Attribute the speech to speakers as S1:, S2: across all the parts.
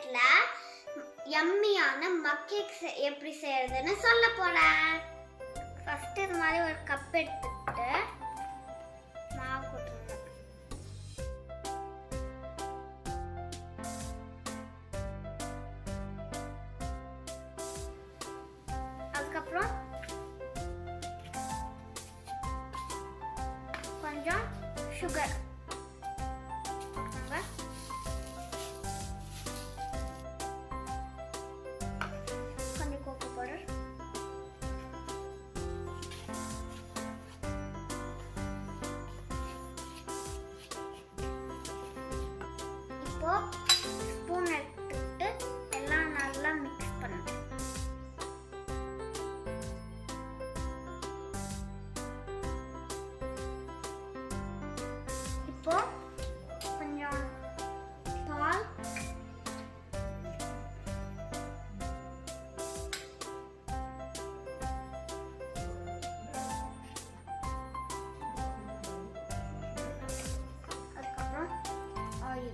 S1: வீடியோல யம்மியான மக் கேக் எப்படி செய்யறதுன்னு சொல்ல போறேன். ஃபர்ஸ்ட் இது மாதிரி ஒரு கப் எடுத்துட்டு மாவு போட்டுருங்க. அதுக்கப்புறம் கொஞ்சம் சுகர், கொஞ்சம் கோகோ பவுடர், இப்போ ஸ்பூன் எடுத்துட்டு எல்லாம் நல்லா மிக்ஸ் பண்ணணும். இப்போ கொஞ்சம் பால், அதுக்கப்புறம் ஆயில்,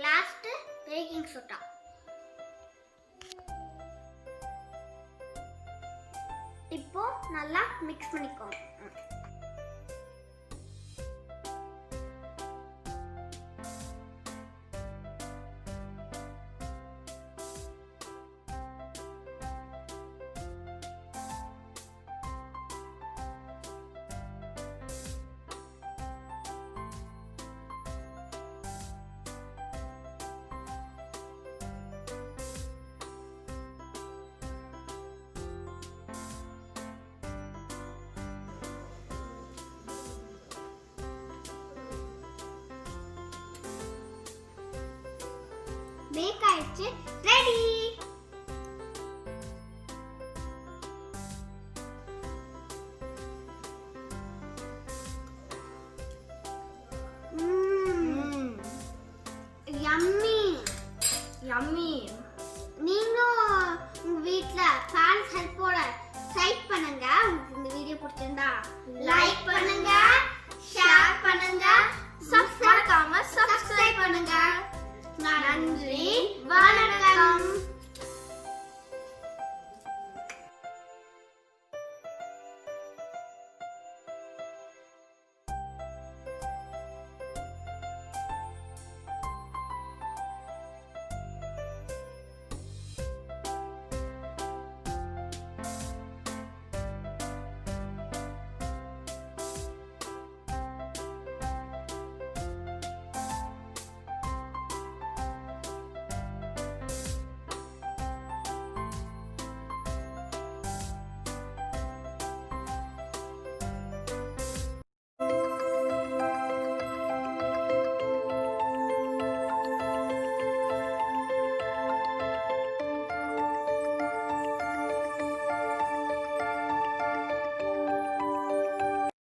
S1: லாஸ்ட் பேக்கிங் சோடா. இப்போ நல்லா மிக்ஸ் பண்ணிக்கோங்க. பேக் ஆயிடுச்சு, ரெடி.